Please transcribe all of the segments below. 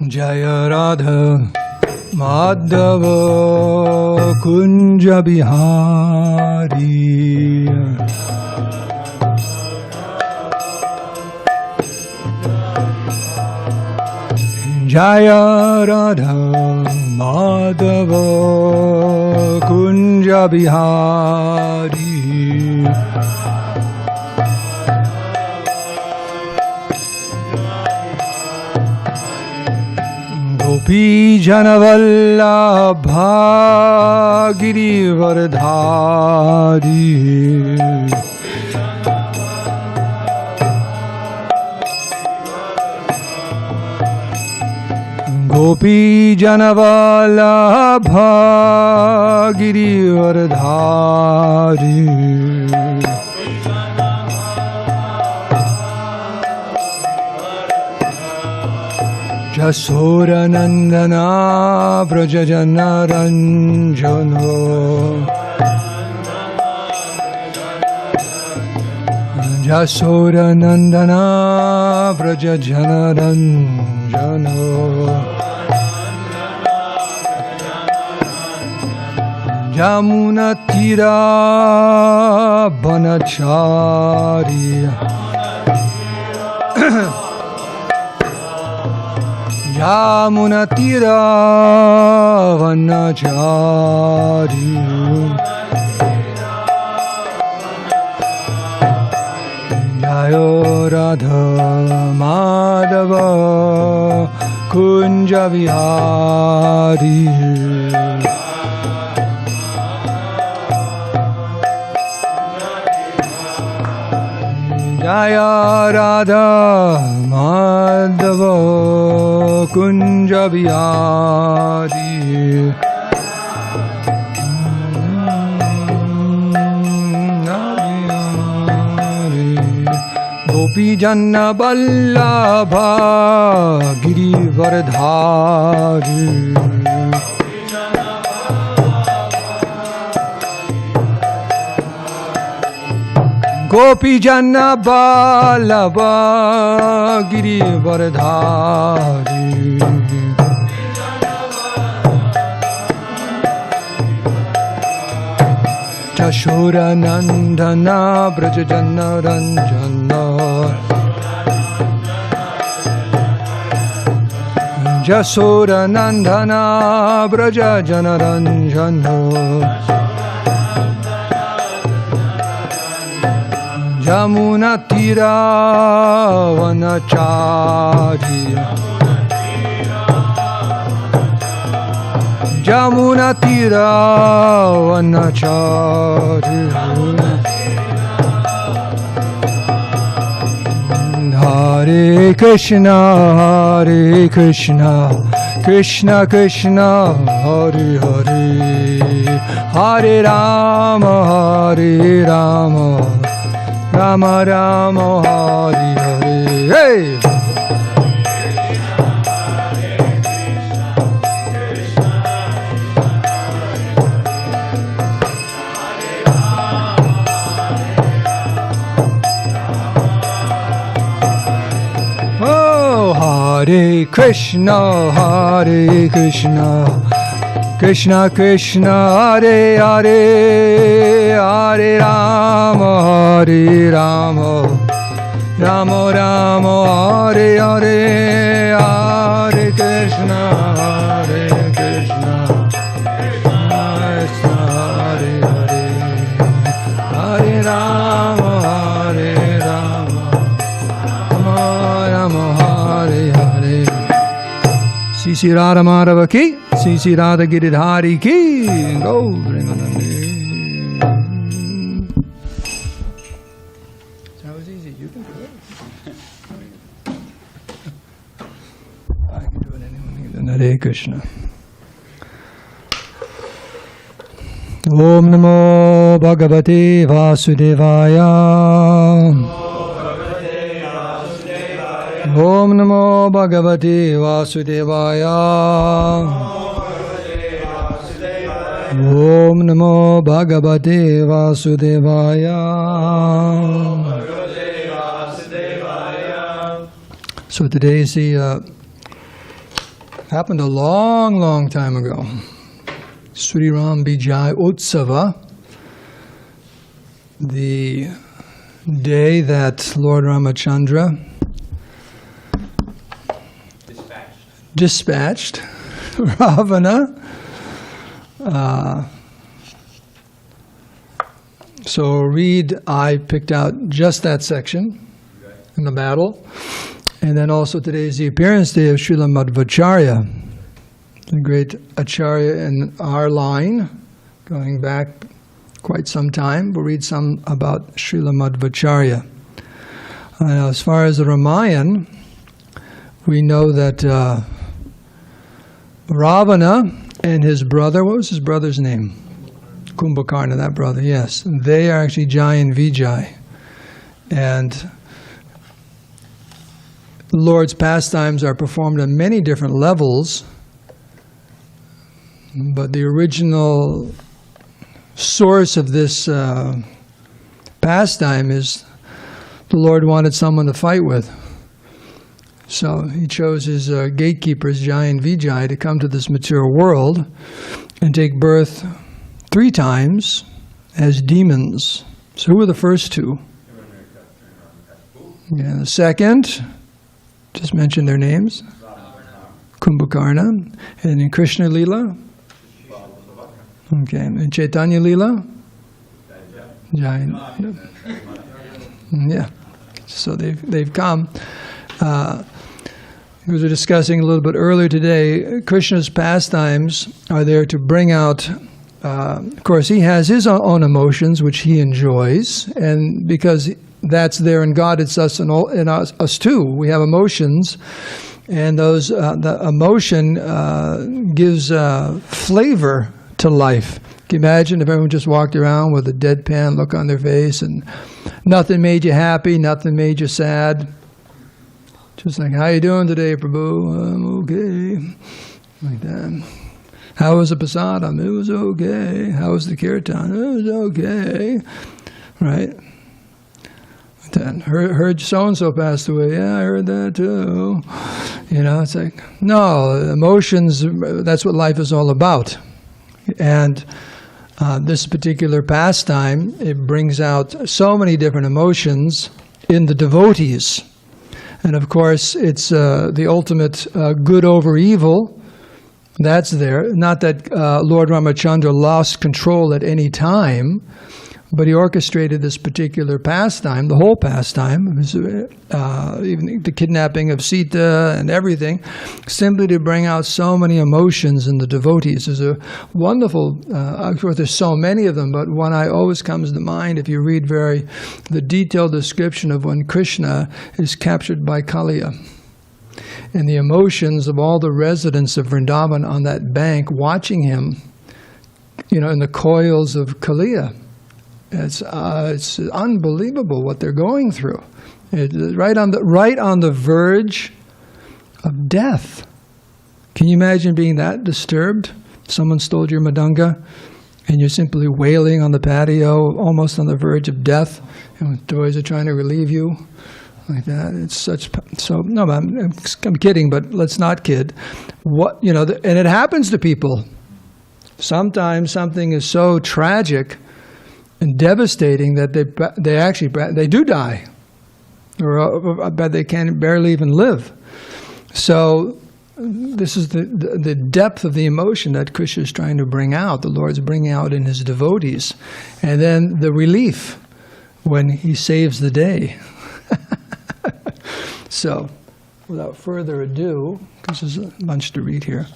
Jaya Radha Madhava Kunja Bihari Jaya Radha Madhava Kunja Bihari Gopi Janavallabha Girivardhari Gopi Janavallabha Girivardhari Jasura Nandana Brajajana Ranjano Jasura Nandana Brajajana Ranjano Jamuna Tira Banachari Yamuna Tira Vanachari Jayo Radha Madhava Kunja Vihari Jaya Radha Madhava Kunja Bihari Gopi Janna Vallabha Girivardhari Gopi Janna Vallabha Girivardhari Jashura Nandana Brajajana Ranjana Jasura Nandana Brajajana Ranjana Jamuna Tira Vanachari Jamuna Tira Vanachari Hare Krishna Hare Krishna Krishna Krishna Hare Hare Hare Rama Hare Rama Rama Rama Hare Hare Hey! Oh, Hare Krishna, Hare Krishna Krishna Krishna Hare Hare Hare Rama Hare Rama Rama Rama Hare Hare Hare Krishna Hare Krishna Krishna Hare Hare Hare Rama Hare Rama Rama Rama Hare Hare Sri Radha Madhava ki Sri Radha Giridhari ki Gauramanandi. That was easy. You can do it. I can do it anyone. Hare Krishna. Om Namo Bhagavate Vasudevaya. Om Namo Bhagavate Vasudevaya. Om Namo Bhagavate Vasudevaya. So today is the happened a long, long time ago. Sri Ram Vijayotsava, the day that Lord Ramachandra dispatched Ravana. So I picked out just that section in the battle. And then also today is the appearance day of Srila Madhvacharya, the great Acharya in our line, going back quite some time. We'll read some about Srila Madhvacharya. As far as the Ramayana, we know that Ravana and his brother, what was his brother's name? Kumbhakarna, that brother, yes. They are actually Jai and Vijay. And the Lord's pastimes are performed on many different levels, but the original source of this pastime is the Lord wanted someone to fight with. So he chose his gatekeepers, Jai and Vijay, to come to this material world and take birth 3 times as demons. So who were the first 2? Yeah, the second, just mention their names, Kumbhakarna, and in Krishna Lila, okay, in Chaitanya Lila, yeah. So they've come. We were discussing a little bit earlier today. Krishna's pastimes are there to bring out. Of course, he has his own emotions, which he enjoys, and because that's there in God, it's us and us too. We have emotions, and those the emotion gives flavor to life. Can you imagine if everyone just walked around with a deadpan look on their face and nothing made you happy, nothing made you sad? Just like, how you doing today, Prabhu? I'm okay. Like that. How was the prasadam? It was okay. How was the kirtan? It was okay. Right? Then heard so-and-so passed away. Yeah, I heard that too. You know, it's like, no, emotions, that's what life is all about. And this particular pastime, it brings out so many different emotions in the devotees. And of course, it's the ultimate good over evil. That's there. Not that Lord Ramachandra lost control at any time, but he orchestrated this particular pastime, the whole pastime, even the kidnapping of Sita and everything, simply to bring out so many emotions in the devotees. There's a wonderful, of course there's so many of them, but one I always comes to mind if you read the detailed description of when Krishna is captured by Kaliya. And the emotions of all the residents of Vrindavan on that bank watching him, in the coils of Kaliya. It's unbelievable what they're going through. It's right on the verge of death. Can you imagine being that disturbed? Someone stole your madanga, and you're simply wailing on the patio, almost on the verge of death, and the boys are trying to relieve you, like that. It's such so. No, I'm kidding, but let's not kid. And it happens to people. Sometimes something is so tragic and devastating that they do die, or but they can barely even live. So this is the depth of the emotion that Krishna is trying to bring out. The Lord's bringing out in his devotees, and then the relief when he saves the day. So, without further ado, because there's a bunch to read here.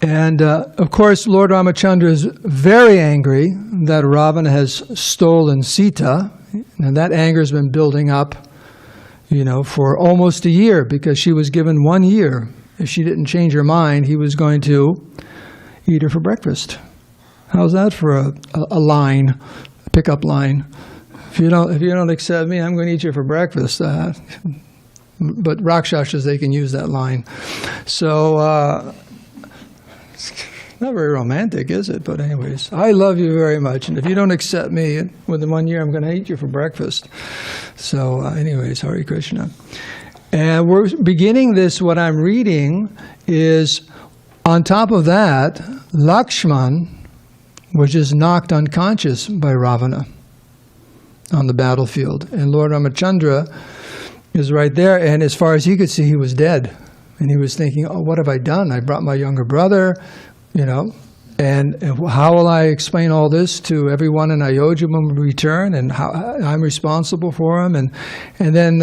And of course, Lord Ramachandra is very angry that Ravana has stolen Sita, and that anger has been building up, for almost a year, because she was given 1 year. If she didn't change her mind, he was going to eat her for breakfast. How's that for a line, a pickup line? If you don't accept me, I'm going to eat you for breakfast. But Rakshasas, they can use that line. So. Not very romantic, is it? But anyways, I love you very much, and if you don't accept me within 1 year, I'm going to eat you for breakfast. So anyways, Hare Krishna. And we're beginning this, what I'm reading is, on top of that, Lakshman was just knocked unconscious by Ravana on the battlefield. And Lord Ramachandra is right there, and as far as he could see, he was dead. And he was thinking, oh, what have I done? I brought my younger brother, and how will I explain all this to everyone in Ayodhya when we return, and how I'm responsible for him? And then,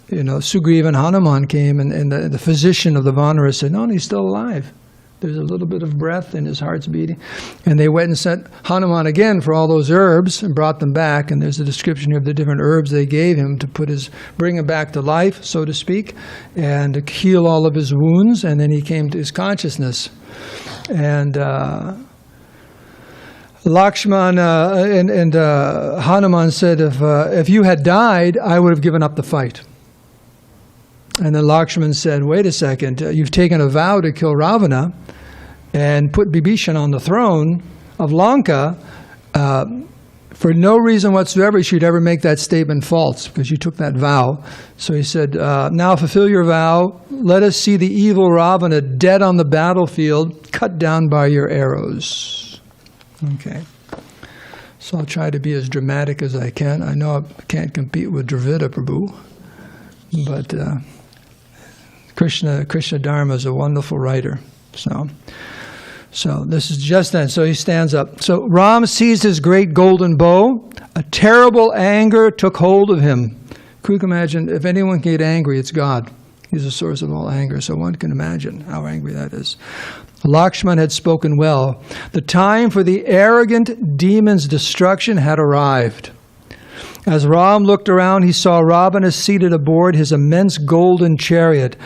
Sugriva and Hanuman came, and the physician of the Vanara said, no, he's still alive. There's a little bit of breath and his heart's beating. And they went and sent Hanuman again for all those herbs and brought them back. And there's a description of the different herbs they gave him to bring him back to life, so to speak, and to heal all of his wounds. And then he came to his consciousness. And Lakshman and Hanuman said, if you had died, I would have given up the fight. And then Lakshman said, wait a second, you've taken a vow to kill Ravana and put Bibhishan on the throne of Lanka. For no reason whatsoever you should ever make that statement false, because you took that vow. So he said, now fulfill your vow. Let us see the evil Ravana dead on the battlefield, cut down by your arrows. Okay. So I'll try to be as dramatic as I can. I know I can't compete with Dravida Prabhu, but Krishna Dharma is a wonderful writer. So this is just then. So he stands up. So Ram seized his great golden bow. A terrible anger took hold of him. Could you imagine, if anyone can get angry, it's God. He's the source of all anger. So one can imagine how angry that is. Lakshman had spoken well. The time for the arrogant demon's destruction had arrived. As Ram looked around, he saw Ravana seated aboard his immense golden chariot.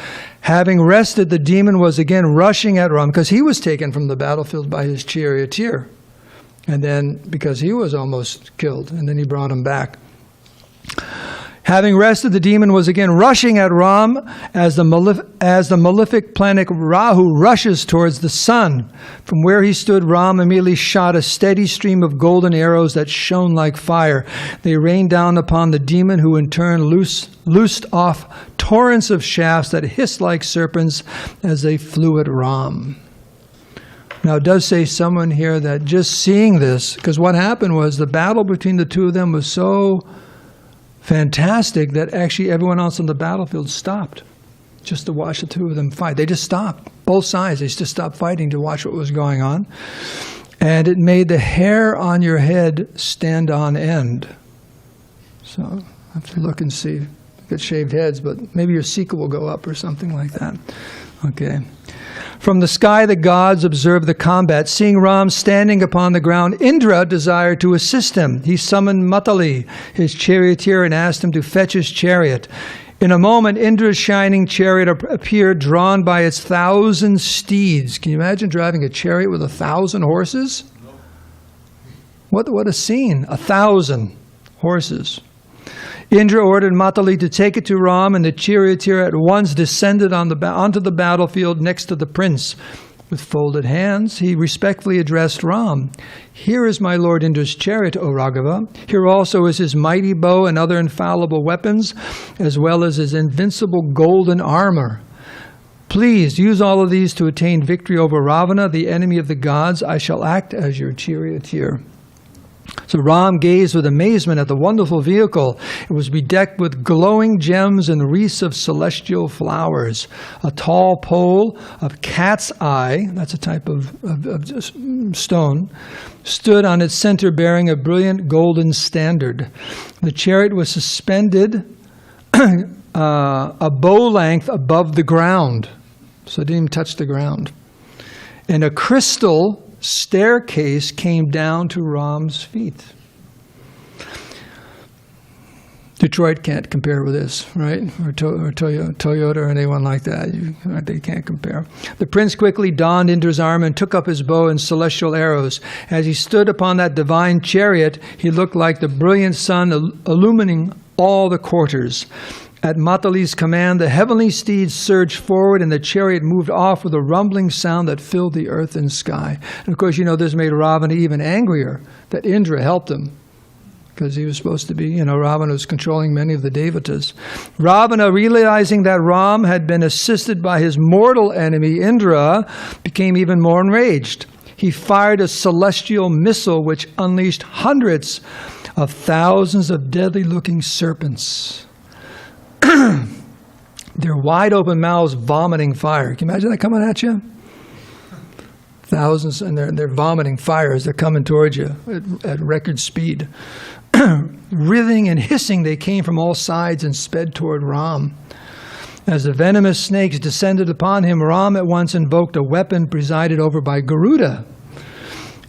Having rested, the demon was again rushing at Ram, because he was taken from the battlefield by his charioteer. And then, because he was almost killed, and then he brought him back. Having rested, the demon was again rushing at Ram as the malefic planet Rahu rushes towards the sun. From where he stood, Ram immediately shot a steady stream of golden arrows that shone like fire. They rained down upon the demon, who in turn loosed off torrents of shafts that hissed like serpents as they flew at Ram. Now, it does say someone here that just seeing this, because what happened was the battle between the two of them was so fantastic that actually everyone else on the battlefield stopped just to watch the two of them fight. They just stopped. Both sides, they just stopped fighting to watch what was going on. And it made the hair on your head stand on end. So I have to look and see. Get shaved heads, but maybe your sika will go up or something like that. Okay. From the sky, the gods observed the combat. Seeing Ram standing upon the ground, Indra desired to assist him. He summoned Matali, his charioteer, and asked him to fetch his chariot. In a moment, Indra's shining chariot appeared, drawn by its 1,000 steeds. Can you imagine driving a chariot with 1,000 horses? What a scene. 1,000 horses. Indra ordered Matali to take it to Ram, and the charioteer at once descended onto the battlefield next to the prince. With folded hands, he respectfully addressed Ram. Here is my lord Indra's chariot, O Raghava. Here also is his mighty bow and other infallible weapons, as well as his invincible golden armor. Please use all of these to attain victory over Ravana, the enemy of the gods. I shall act as your charioteer. So Ram gazed with amazement at the wonderful vehicle. It was bedecked with glowing gems and wreaths of celestial flowers. A tall pole of cat's eye, that's a type of stone, stood on its center bearing a brilliant golden standard. The chariot was suspended a bow length above the ground, so it didn't even touch the ground. And a crystal staircase came down to Ram's feet. Detroit can't compare with this, right? Or Toyota or anyone like that. They can't compare. The prince quickly donned Indra's armor and took up his bow and celestial arrows. As he stood upon that divine chariot, he looked like the brilliant sun illumining all the quarters. At Matali's command, the heavenly steeds surged forward, and the chariot moved off with a rumbling sound that filled the earth and sky. And of course, this made Ravana even angrier, that Indra helped him. because he was supposed to be, Ravana was controlling many of the devatas. Ravana, realizing that Ram had been assisted by his mortal enemy Indra, became even more enraged. He fired a celestial missile which unleashed hundreds of thousands of deadly-looking serpents. Their wide-open mouths vomiting fire. Can you imagine that coming at you? Thousands, and they're vomiting fire as they're coming towards you at record speed. Writhing and hissing, they came from all sides and sped toward Ram. As the venomous snakes descended upon him, Ram at once invoked a weapon presided over by Garuda.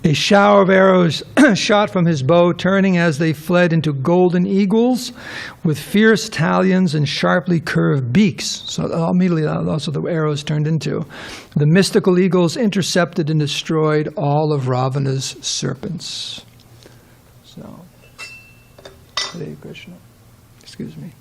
A shower of arrows shot from his bow, turning as they fled into golden eagles with fierce talons and sharply curved beaks. So immediately also the arrows turned into. The mystical eagles intercepted and destroyed all of Ravana's serpents. So, Hare Krishna. Excuse me.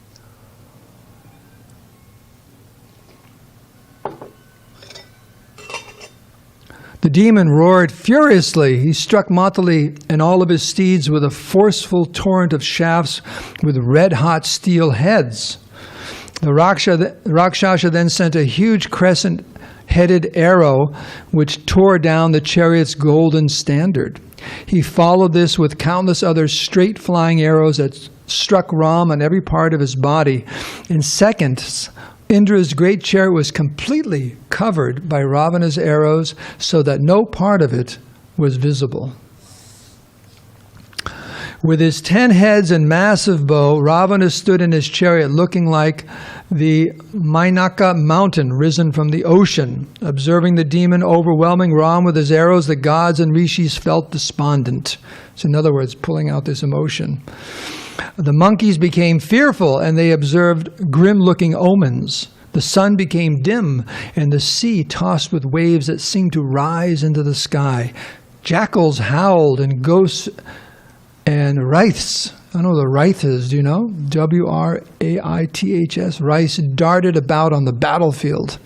The demon roared furiously. He struck Matali and all of his steeds with a forceful torrent of shafts with red-hot steel heads. The Rakshasa then sent a huge crescent-headed arrow which tore down the chariot's golden standard. He followed this with countless other straight-flying arrows that struck Ram on every part of his body. In seconds, Indra's great chariot was completely covered by Ravana's arrows so that no part of it was visible. With his 10 heads and massive bow, Ravana stood in his chariot looking like the Mainaka mountain risen from the ocean. Observing the demon overwhelming Ram with his arrows, the gods and rishis felt despondent. So in other words, pulling out this emotion. The monkeys became fearful, and they observed grim-looking omens. The sun became dim, and the sea tossed with waves that seemed to rise into the sky. Jackals howled, and ghosts and wraiths, I don't know what the wraith is, do you know? W-R-A-I-T-H-S, wraiths darted about on the battlefield.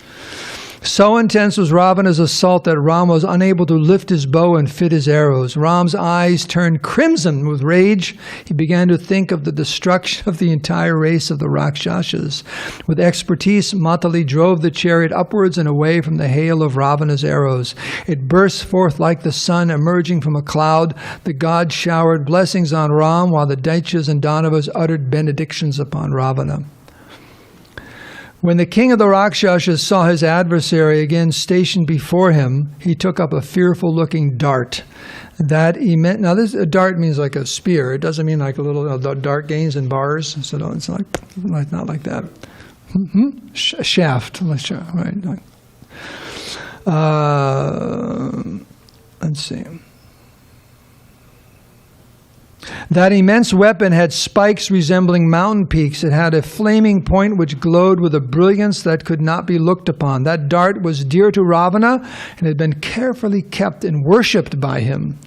So intense was Ravana's assault that Ram was unable to lift his bow and fit his arrows. Ram's eyes turned crimson with rage. He began to think of the destruction of the entire race of the Rakshasas. With expertise, Matali drove the chariot upwards and away from the hail of Ravana's arrows. It burst forth like the sun emerging from a cloud. The gods showered blessings on Ram, while the Daityas and Danavas uttered benedictions upon Ravana. When the king of the Rakshasas saw his adversary again stationed before him, he took up a fearful-looking dart. Now, a dart means like a spear. It doesn't mean like a little dart gains in bars. So no, it's not like that. Shaft. Right. Let's see. That immense weapon had spikes resembling mountain peaks. It had a flaming point which glowed with a brilliance that could not be looked upon. That dart was dear to Ravana and had been carefully kept and worshipped by him.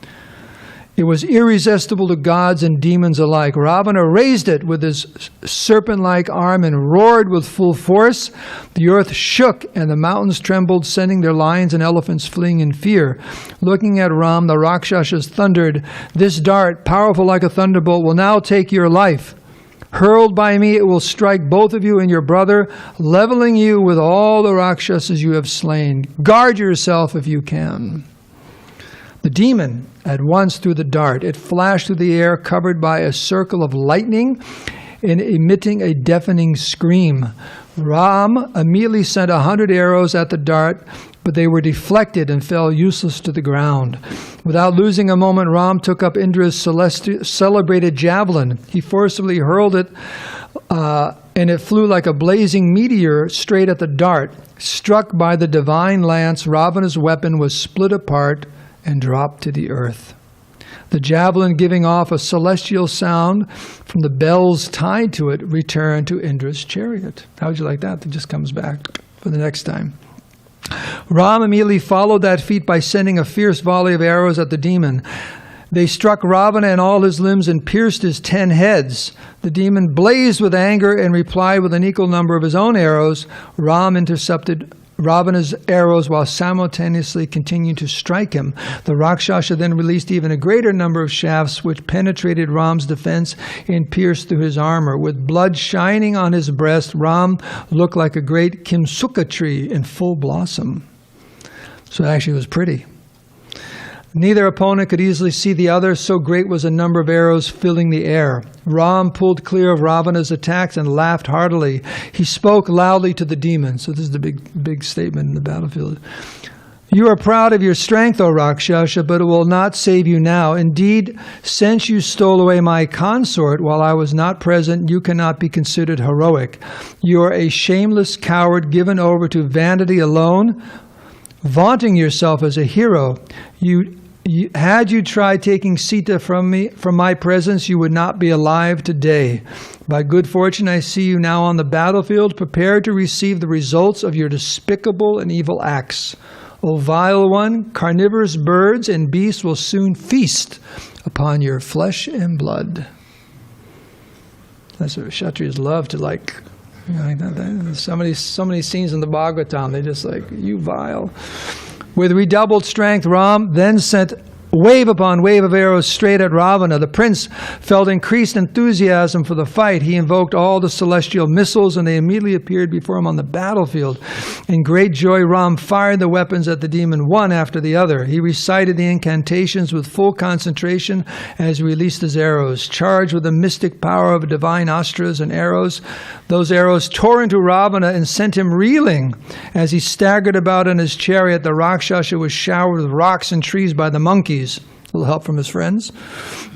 It was irresistible to gods and demons alike. Ravana raised it with his serpent-like arm and roared with full force. The earth shook and the mountains trembled, sending their lions and elephants fleeing in fear. Looking at Ram, the Rakshasas thundered, "This dart, powerful like a thunderbolt, will now take your life. Hurled by me, it will strike both of you and your brother, leveling you with all the Rakshasas you have slain. Guard yourself if you can." The demon at once threw the dart. It flashed through the air, covered by a circle of lightning and emitting a deafening scream. Ram immediately sent 100 arrows at the dart, but they were deflected and fell useless to the ground. Without losing a moment, Ram took up Indra's celebrated javelin. He forcibly hurled it, and it flew like a blazing meteor straight at the dart. Struck by the divine lance, Ravana's weapon was split apart and dropped to the earth. The javelin, giving off a celestial sound from the bells tied to it, returned to Indra's chariot. How would you like that? It just comes back for the next time. Ram immediately followed that feat by sending a fierce volley of arrows at the demon. They struck Ravana and all his limbs and pierced his 10 heads. The demon blazed with anger and replied with an equal number of his own arrows. Ram intercepted Ravana's arrows while simultaneously continuing to strike him. The Rakshasa then released even a greater number of shafts which penetrated Ram's defense and pierced through his armor. With blood shining on his breast, Ram looked like a great Kimsuka tree in full blossom. So actually it was pretty. Neither opponent could easily see the other, so great was the number of arrows filling the air. Ram pulled clear of Ravana's attacks and laughed heartily. He spoke loudly to the demon. So this is the big statement in the battlefield. You are proud of your strength, O Rakshasa, but it will not save you now. Indeed, since you stole away my consort while I was not present, you cannot be considered heroic. You are a shameless coward given over to vanity alone, vaunting yourself as a hero. Had you tried taking Sita from my presence, you would not be alive today. By good fortune, I see you now on the battlefield, prepared to receive the results of your despicable and evil acts. O vile one, carnivorous birds and beasts will soon feast upon your flesh and blood. That's what Kshatriyas love to like. So many scenes in the Bhagavatam, they just like, you vile. With redoubled strength, Ram then sent wave upon wave of arrows straight at Ravana. The prince felt increased enthusiasm for the fight. He invoked all the celestial missiles, and they immediately appeared before him on the battlefield. In great joy, Ram fired the weapons at the demon one after the other. He recited the incantations with full concentration as he released his arrows. Charged with the mystic power of divine astras and arrows, those arrows tore into Ravana and sent him reeling. As he staggered about in his chariot, the Rakshasa was showered with rocks and trees by the monkeys. A little help from his friends.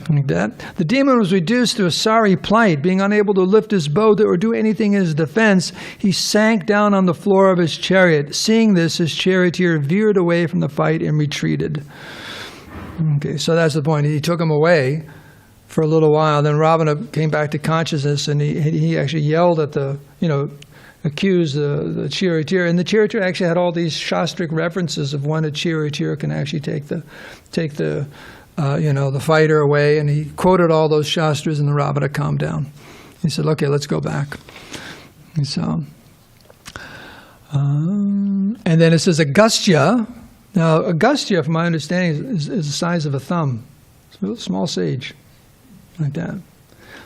Like that. The demon was reduced to a sorry plight. Being unable to lift his bow or do anything in his defense, he sank down on the floor of his chariot. Seeing this, his charioteer veered away from the fight and retreated. Okay, so that's the point. He took him away for a little while. Then Ravana came back to consciousness, and he actually yelled at the, accused the charioteer, and the charioteer actually had all these shastric references of when a charioteer can actually take the fighter away, and he quoted all those shastras, and the Ravana calmed down. He said, "Okay, let's go back." And so, and then it says Agastya. Now, Agastya, from my understanding, is the size of a thumb. It's a small sage, like that.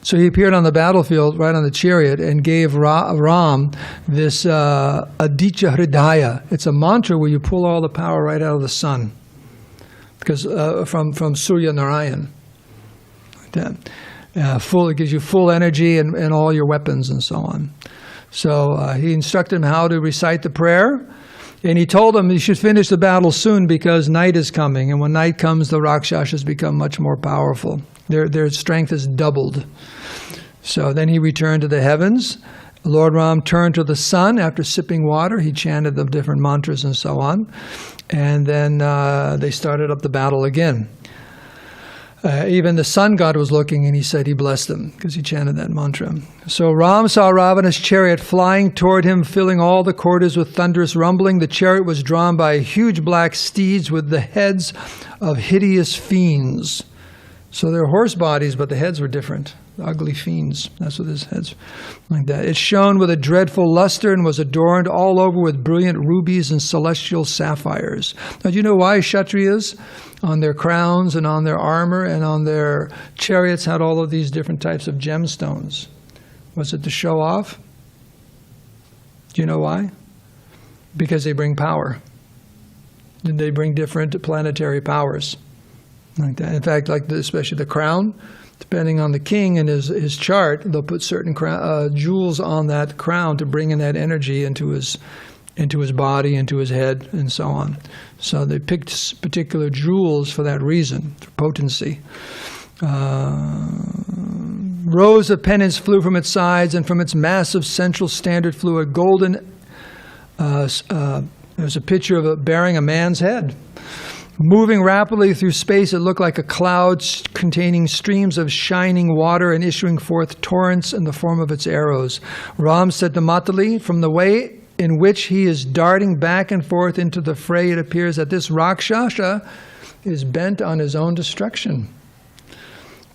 So he appeared on the battlefield, right on the chariot, and gave Ram this Aditya Hridaya. It's a mantra where you pull all the power right out of the sun, because from Surya Narayan. Like that. It gives you full energy and all your weapons and so on. So he instructed him how to recite the prayer, and he told him he should finish the battle soon because night is coming, and when night comes, the Rakshasas become much more powerful. Their strength is doubled. So then he returned to the heavens. Lord Ram turned to the sun after sipping water. He chanted the different mantras and so on. And then they started up the battle again. Even the sun god was looking, and he said he blessed them because he chanted that mantra. So Ram saw Ravana's chariot flying toward him, filling all the corridors with thunderous rumbling. The chariot was drawn by huge black steeds with the heads of hideous fiends. So they're horse bodies, but the heads were different. Ugly fiends. That's what his heads like that. It shone with a dreadful luster and was adorned all over with brilliant rubies and celestial sapphires. Now, do you know why Kshatriyas on their crowns and on their armor and on their chariots had all of these different types of gemstones? Was it to show off? Do you know why? Because they bring power. They bring different planetary powers. Like that. In fact, especially the crown, depending on the king and his chart, they'll put certain jewels on that crown to bring in that energy into his body, into his head, and so on. So they picked particular jewels for that reason, for potency. Rows of pennants flew from its sides, and from its massive central standard flew a golden. There's a picture of it bearing a man's head. Moving rapidly through space, it looked like a cloud containing streams of shining water and issuing forth torrents in the form of its arrows. Ram said to Matali, from the way in which he is darting back and forth into the fray, it appears that this Rakshasa is bent on his own destruction.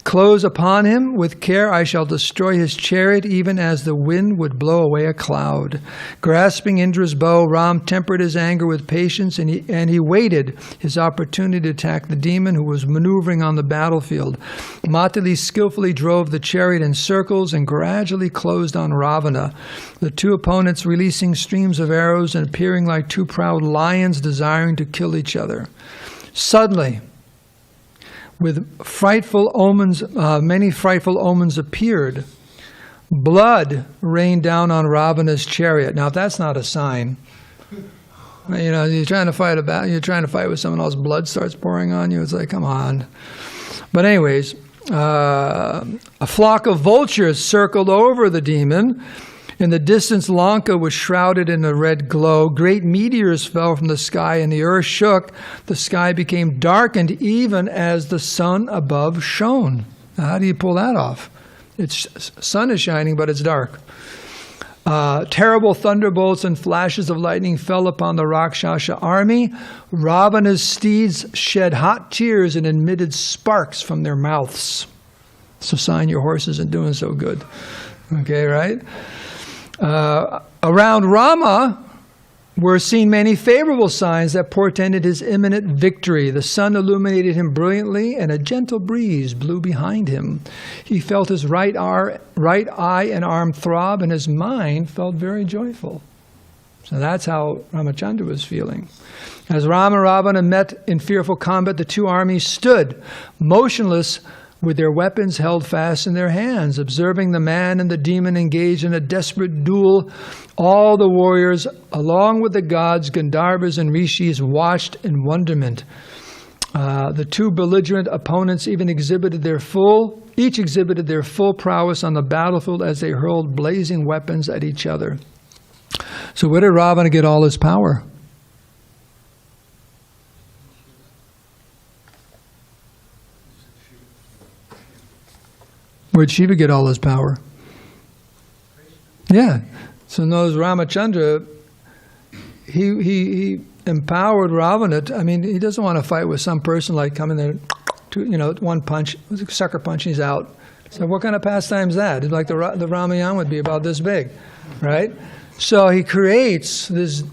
Close upon him with care. I shall destroy his chariot, even as the wind would blow away a cloud. Grasping Indra's bow, Ram tempered his anger with patience, and he waited his opportunity to attack the demon who was maneuvering on the battlefield. Matali skillfully drove the chariot in circles and gradually closed on Ravana. The two opponents releasing streams of arrows and appearing like two proud lions desiring to kill each other. Suddenly, with frightful omens, many frightful omens appeared. Blood rained down on Ravana's chariot. Now, if that's not a sign, you're trying to fight with someone else, blood starts pouring on you. It's like, come on. But anyways, a flock of vultures circled over the demon. In the distance, Lanka was shrouded in a red glow. Great meteors fell from the sky, and the earth shook. The sky became darkened even as the sun above shone. Now, how do you pull that off? Its sun is shining, but it's dark. Terrible thunderbolts and flashes of lightning fell upon the Rakshasa army. Ravana's steeds shed hot tears and emitted sparks from their mouths. So sign your horses in doing so good. Okay, right? Around Rama were seen many favorable signs that portended his imminent victory. The sun illuminated him brilliantly, and a gentle breeze blew behind him. He felt his right eye and arm throb, and his mind felt very joyful. So that's how Ramachandra was feeling. As Rama and Ravana met in fearful combat, the two armies stood motionless, with their weapons held fast in their hands. Observing the man and the demon engaged in a desperate duel, all the warriors, along with the gods, Gandharvas and Rishis, watched in wonderment. The two belligerent opponents each exhibited their full prowess on the battlefield as they hurled blazing weapons at each other. So where did Ravana get all his power? Where'd Shiva get all his power? Yeah. So knows Ramachandra, he empowered Ravana. He doesn't want to fight with some person like coming there, one punch, sucker punch, he's out. So what kind of pastime is that? It's like the Ramayana would be about this big, right? So he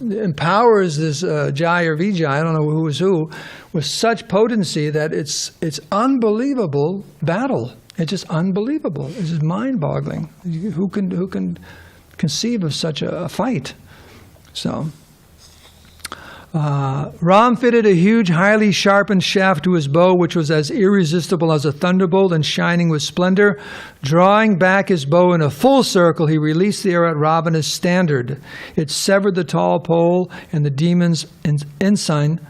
empowers this Jai or Vijay, I don't know who is who, with such potency that it's unbelievable battle. It's just unbelievable. It's just mind-boggling. Who can conceive of such a fight? So, Ram fitted a huge, highly sharpened shaft to his bow, which was as irresistible as a thunderbolt and shining with splendor. Drawing back his bow in a full circle, he released the arrow at Ravana's standard. It severed the tall pole, and the demon's ensign?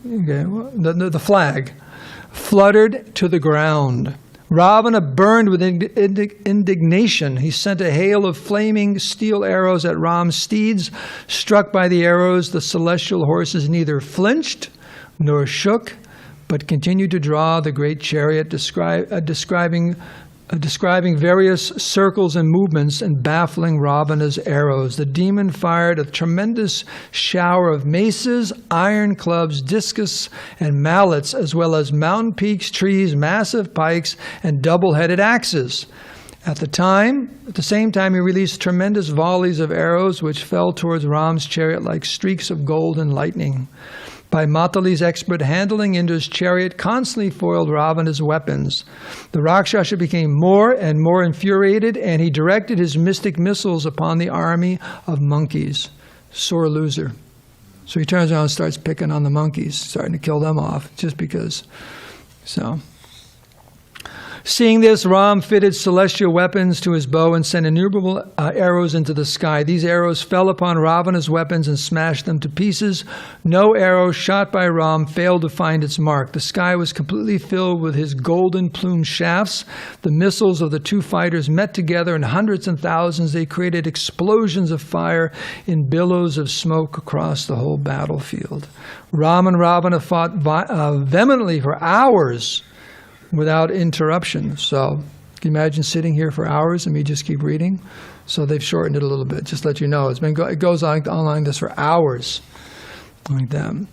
Okay, the flag fluttered to the ground. Ravana burned with indignation. He sent a hail of flaming steel arrows at Ram's steeds. Struck by the arrows, the celestial horses neither flinched nor shook, but continued to draw the great chariot, describing various circles and movements and baffling Ravana's arrows. The demon fired a tremendous shower of maces, iron clubs, discus, and mallets, as well as mountain peaks, trees, massive pikes, and double-headed axes. At the same time, he released tremendous volleys of arrows, which fell towards Ram's chariot like streaks of gold and lightning. By Matali's expert handling, Indra's chariot constantly foiled Ravana's weapons. The Rakshasa became more and more infuriated, and he directed his mystic missiles upon the army of monkeys. Sore loser. So he turns around and starts picking on the monkeys, starting to kill them off, just because. So, seeing this, Ram fitted celestial weapons to his bow and sent innumerable arrows into the sky. These arrows fell upon Ravana's weapons and smashed them to pieces. No arrow shot by Ram failed to find its mark. The sky was completely filled with his golden plumed shafts. The missiles of the two fighters met together in hundreds and thousands. They created explosions of fire in billows of smoke across the whole battlefield. Ram and Ravana fought vehemently for hours without interruption. So, can you imagine sitting here for hours and me just keep reading? So they've shortened it a little bit, just to let you know. It goes on like this for hours, like that.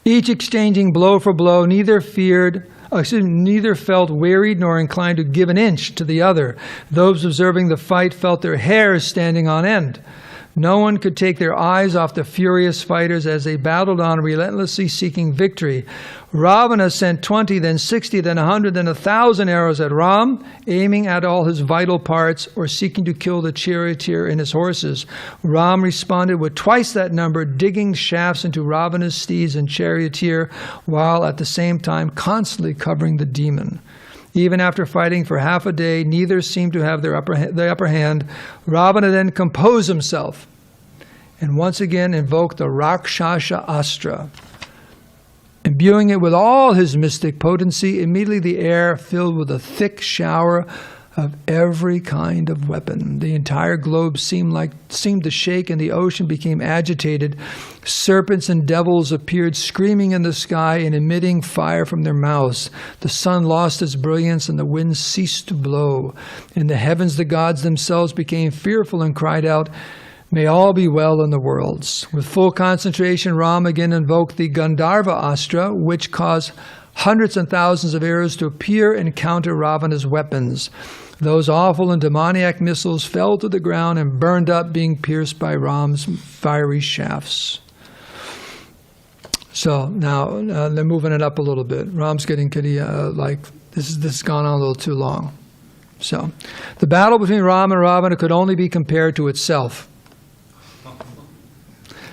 Each exchanging blow for blow, neither felt wearied nor inclined to give an inch to the other. Those observing the fight felt their hairs standing on end. No one could take their eyes off the furious fighters as they battled on, relentlessly seeking victory. Ravana sent 20, then 60, then 100, then 1,000 arrows at Ram, aiming at all his vital parts or seeking to kill the charioteer and his horses. Ram responded with twice that number, digging shafts into Ravana's steeds and charioteer, while at the same time constantly covering the demon. Even after fighting for half a day, neither seemed to have the upper hand. Ravana then composed himself and once again invoked the Rakshasa Astra. Imbuing it with all his mystic potency, immediately the air filled with a thick shower of every kind of weapon. The entire globe seemed to shake, and the ocean became agitated. Serpents and devils appeared screaming in the sky and emitting fire from their mouths. The sun lost its brilliance, and the wind ceased to blow. In the heavens the gods themselves became fearful and cried out, "May all be well in the worlds." With full concentration, Ram again invoked the Gandharva Astra, which caused hundreds and thousands of arrows to appear and counter Ravana's weapons. Those awful and demoniac missiles fell to the ground and burned up, being pierced by Ram's fiery shafts. So now they're moving it up a little bit. Ram's getting this has gone on a little too long. So the battle between Ram and Ravana could only be compared to itself.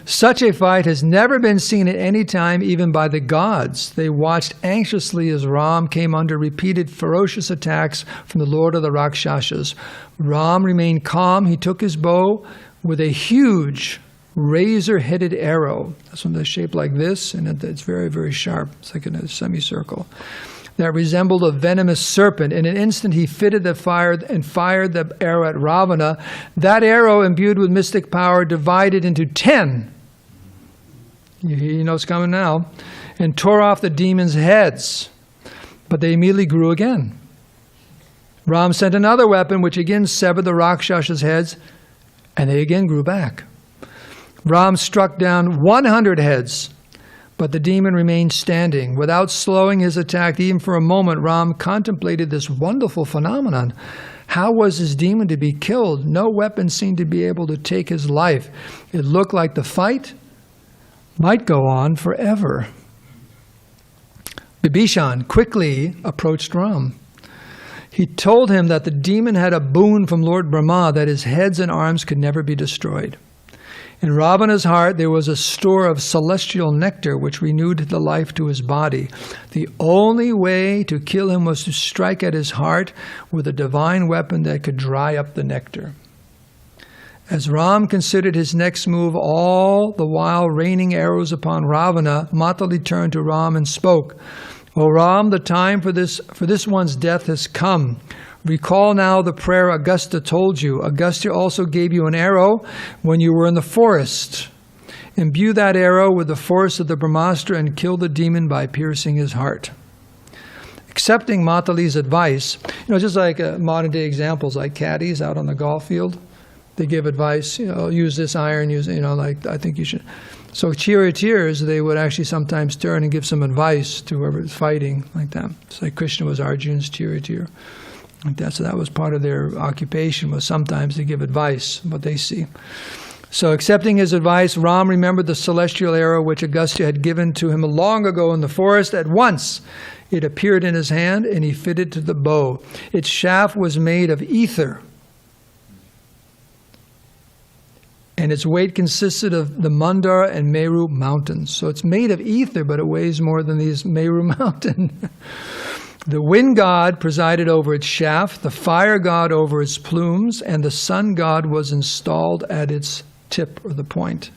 Such a fight has never been seen at any time, even by the gods. They watched anxiously as Ram came under repeated ferocious attacks from the Lord of the Rakshasas. Ram remained calm. He took his bow with a huge razor-headed arrow. That's one that's shaped like this, and it's very, very sharp. It's like in a semicircle. That resembled a venomous serpent. In an instant he fired the arrow at Ravana. That arrow, imbued with mystic power, divided into 10. You know it's coming now. And tore off the demons' heads. But they immediately grew again. Ram sent another weapon, which again severed the Rakshasas' heads, and they again grew back. Ram struck down 100 heads, but the demon remained standing. Without slowing his attack even for a moment, Ram contemplated this wonderful phenomenon. How was his demon to be killed? No weapon seemed to be able to take his life. It looked like the fight might go on forever. Bibhishan quickly approached Ram. He told him that the demon had a boon from Lord Brahma, that his heads and arms could never be destroyed. In Ravana's heart there was a store of celestial nectar which renewed the life to his body. The only way to kill him was to strike at his heart with a divine weapon that could dry up the nectar. As Ram considered his next move, all the while raining arrows upon Ravana, Matali turned to Ram and spoke, "O Ram, the time for this one's death has come. Recall now the prayer Augusta told you. Augusta also gave you an arrow when you were in the forest. Imbue that arrow with the force of the Brahmastra and kill the demon by piercing his heart." Accepting Matali's advice, just like modern day examples like caddies out on the golf field, they give advice, use this iron, I think you should. So charioteers, they would actually sometimes turn and give some advice to whoever is fighting like that. It's like Krishna was Arjuna's charioteer. Like that. So that was part of their occupation, was sometimes to give advice, what they see. So accepting his advice, Ram remembered the celestial arrow which Augusta had given to him long ago in the forest. At once it appeared in his hand and he fitted to the bow. Its shaft was made of ether, and its weight consisted of the Mandara and Meru mountains. So it's made of ether, but it weighs more than these Meru mountains. The wind god presided over its shaft, the fire god over its plumes, and the sun god was installed at its tip, or the point.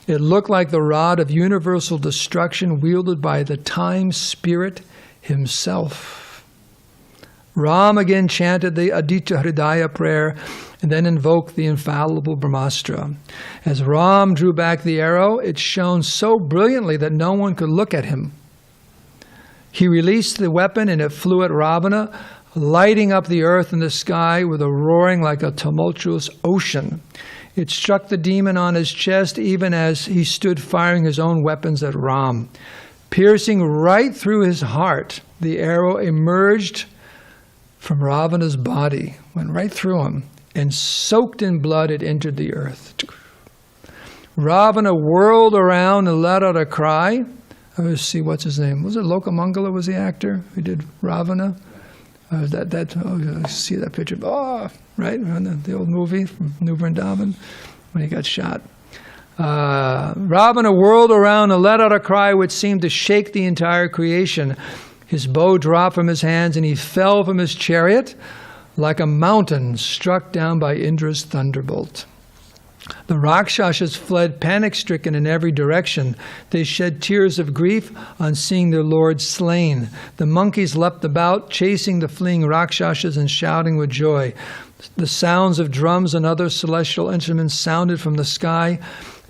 It looked like the rod of universal destruction wielded by the time spirit himself. Ram again chanted the Aditya Hridaya prayer and then invoked the infallible Brahmastra. As Ram drew back the arrow, it shone so brilliantly that no one could look at him. He released the weapon and it flew at Ravana, lighting up the earth and the sky with a roaring like a tumultuous ocean. It struck the demon on his chest even as he stood firing his own weapons at Ram. Piercing right through his heart, the arrow emerged from Ravana's body, went right through him, and soaked in blood it entered the earth. Ravana whirled around and let out a cry. Let's see, what's his name? Was it Lokamangala was the actor who did Ravana? I see that picture. Oh, right, the old movie from New Vrindavan when he got shot. Ravana whirled around and let out a cry which seemed to shake the entire creation. His bow dropped from his hands and he fell from his chariot like a mountain struck down by Indra's thunderbolt. The Rakshasas fled panic-stricken in every direction. They shed tears of grief on seeing their lord slain. The monkeys leapt about, chasing the fleeing Rakshasas and shouting with joy. The sounds of drums and other celestial instruments sounded from the sky.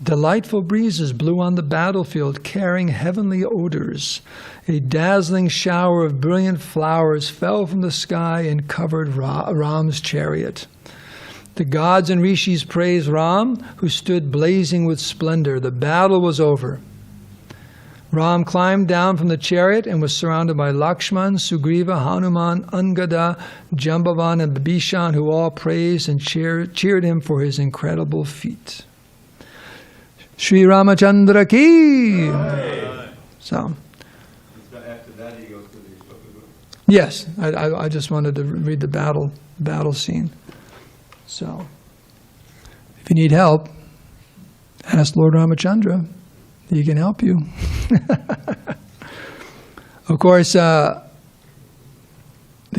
Delightful breezes blew on the battlefield, carrying heavenly odors. A dazzling shower of brilliant flowers fell from the sky and covered Ram's chariot. The gods and rishis praised Ram, who stood blazing with splendor. The battle was over. Ram climbed down from the chariot and was surrounded by Lakshman, Sugriva, Hanuman, Angada, Jambavan, and Bibhishan, who all praised and cheered him for his incredible feat. Sri Ramachandra ki! So. After that he goes to the Shloka. Yes, I just wanted to read the battle scene. So, if you need help, ask Lord Ramachandra. He can help you. Of course, the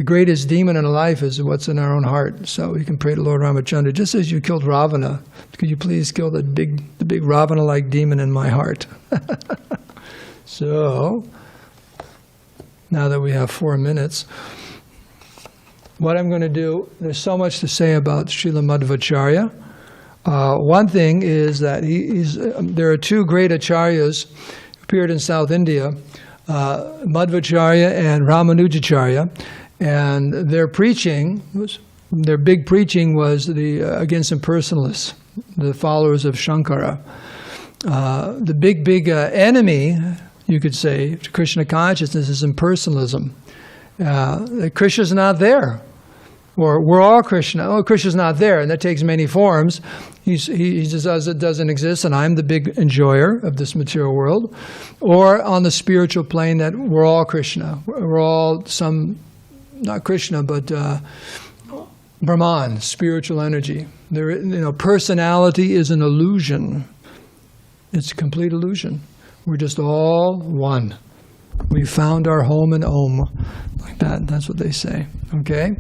greatest demon in life is what's in our own heart. So you can pray to Lord Ramachandra, just as you killed Ravana, could you please kill the big Ravana-like demon in my heart? So, now that we have 4 minutes, what I'm going to do, there's so much to say about Srila Madhvacharya. One thing is that there are two great acharyas who appeared in South India, Madhvacharya and Ramanujacharya, and their big preaching was against impersonalists, the followers of Sankara. The big enemy, you could say, to Krishna consciousness is impersonalism. Krishna's not there. Or we're all Krishna. Oh, Krishna's not there, and that takes many forms. He just doesn't exist, and I'm the big enjoyer of this material world. Or on the spiritual plane, that we're all Krishna. We're all not Krishna, but Brahman, spiritual energy. Personality is an illusion. It's a complete illusion. We're just all one. We found our home in Om, like that. That's what they say. Okay,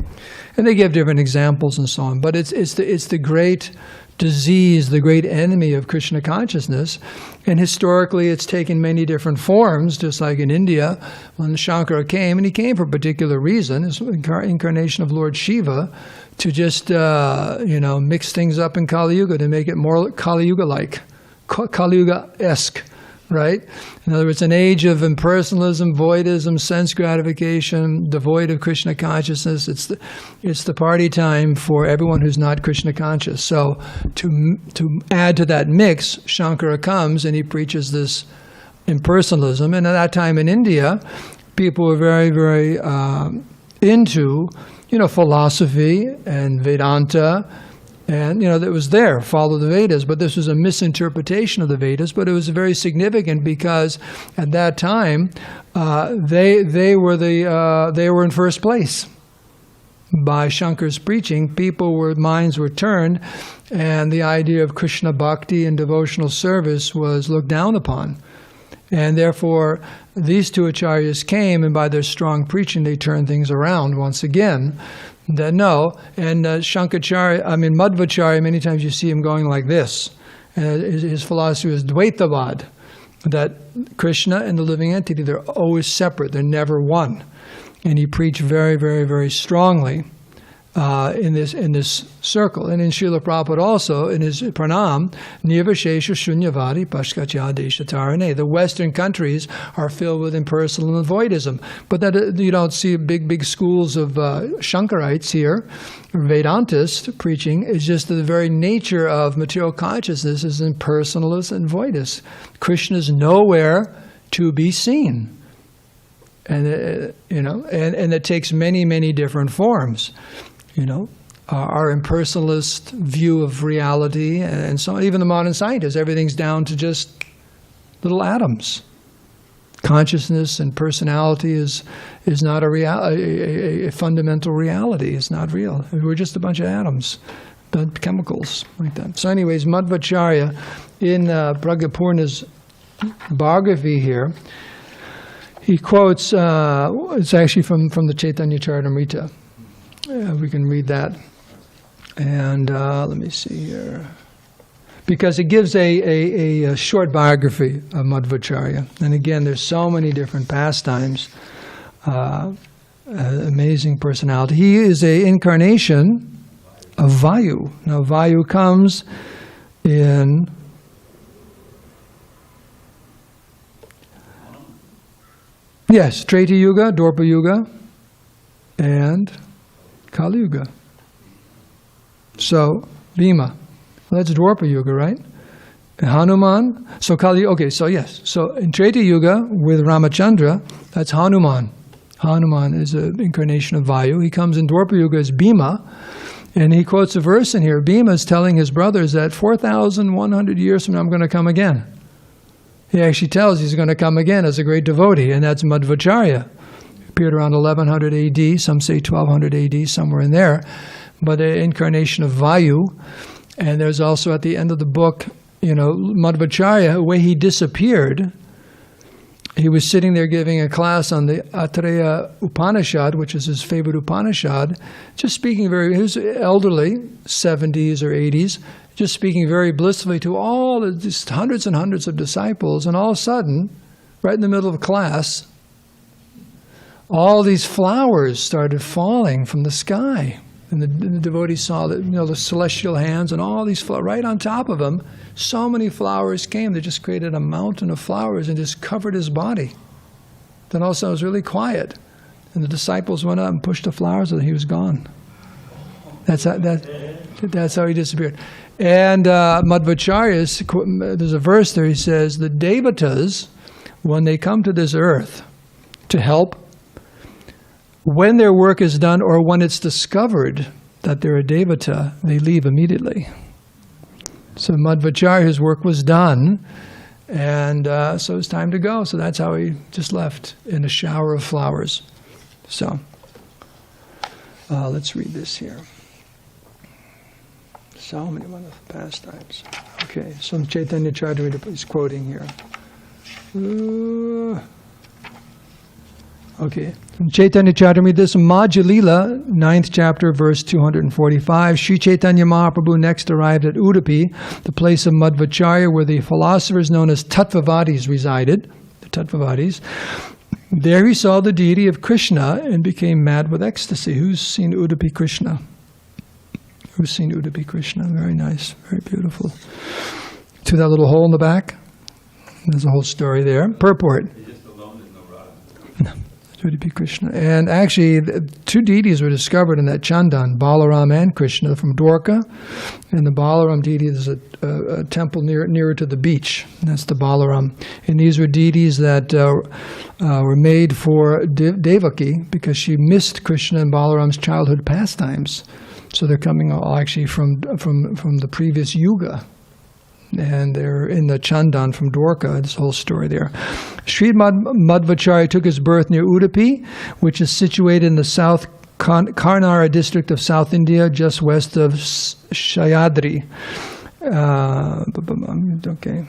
and they give different examples and so on. But it's the great disease, the great enemy of Krishna consciousness, and historically it's taken many different forms. Just like in India, when Shankara came, and he came for a particular reason, his incarnation of Lord Shiva, to just mix things up in Kali Yuga to make it more Kali Yuga-like, Kali Yuga-esque. Right? In other words, an age of impersonalism, voidism, sense gratification, devoid of Krishna consciousness. It's the party time for everyone who's not Krishna conscious. So to add to that mix, Shankara comes and he preaches this impersonalism. And at that time in India, people were very, very into philosophy and Vedanta. And, that was there, follow the Vedas, but this was a misinterpretation of the Vedas, but it was very significant because at that time, they were in first place. By Shankara's preaching, minds were turned, and the idea of Krishna Bhakti and devotional service was looked down upon. And therefore, these two acharyas came, and by their strong preaching, they turned things around once again. Madhvacharya, many times you see him going like this. His philosophy is dvaita-dvaita-vada, that Krishna and the living entity, they're always separate, they're never one. And he preached very, very, very strongly in this circle. And in Srila Prabhupada also, in his pranam, nirvishesha shunyavadi pashkachya deshatarane. The Western countries are filled with impersonal and voidism. But that you don't see big schools of Shankarites here, Vedantists preaching. It's just the very nature of material consciousness is impersonalist and voidist. Krishna is nowhere to be seen. And and it takes many, many different forms. Our impersonalist view of reality, and so even the modern scientists, everything's down to just little atoms. Consciousness and personality is not a fundamental reality. It's not real. We're just a bunch of atoms, chemicals like that. So, anyways, Madhvacharya in Pragapurna's biography here, he quotes. It's actually from the Chaitanya Charitamrita. We can read that. And let me see here. Because it gives a short biography of Madhvacharya. And again, there's so many different pastimes. Amazing personality. He is an incarnation of Vayu. Now, Vayu comes in... Yes, Treta Yuga, Dwapara Yuga, and Kali Yuga. So, Bhima. Well, that's Dwapara Yuga, right? And Hanuman. So Kali. Okay. So yes. So in Treta Yuga with Ramachandra, that's Hanuman. Hanuman is an incarnation of Vayu. He comes in Dwapara Yuga as Bhima, and he quotes a verse in here. Bhima is telling his brothers that 4,100 years from now I'm going to come again. He actually tells he's going to come again as a great devotee, and that's Madhvacharya. Appeared around 1100 A.D. Some say 1200 A.D. somewhere in there, but an incarnation of Vayu. And there's also at the end of the book, Madhvacharya, the way he disappeared, he was sitting there giving a class on the Aitareya Upanishad, which is his favorite Upanishad, just speaking he was elderly, 70s or 80s, just speaking very blissfully to all just hundreds and hundreds of disciples, and all of a sudden, right in the middle of class, all these flowers started falling from the sky. And the devotees saw that, the celestial hands and all these flowers, right on top of him, so many flowers came. They just created a mountain of flowers and just covered his body. Then all of a sudden it was really quiet. And the disciples went up and pushed the flowers and he was gone. That's how he disappeared. And Madhvacharya, there's a verse there, he says, the devatas, when they come to this earth to help, when their work is done or when it's discovered that they're a devata, they leave immediately. So Madhvacharya's work was done, and so it's time to go. So that's how he just left in a shower of flowers. So let's read this here. So many wonderful pastimes. Okay, so Chaitanya Charitamrita is quoting here. Okay, from Chaitanya Charitamrita, this is Madhya Lila, 9th chapter, verse 245. Sri Chaitanya Mahaprabhu next arrived at Udupi, the place of Madhvacharya, where the philosophers known as Tattvavadis resided. The Tattvavadis. There he saw the deity of Krishna and became mad with ecstasy. Who's seen Udupi Krishna? Who's seen Udupi Krishna? Very nice, very beautiful. To that little hole in the back? There's a whole story there. Purport. Udupi Krishna. And actually, two deities were discovered in that Chandan, Balaram and Krishna, from Dwarka. And the Balaram deity is a temple nearer to the beach. And that's the Balaram. And these were deities that were made for Devaki because she missed Krishna and Balaram's childhood pastimes. So they're coming all actually from the previous Yuga. And they're in the Chandan from Dwarka, this whole story there. Sri Madhvacharya took his birth near Udupi, which is situated in the South Karnataka district of South India, just west of Shayadri. Okay.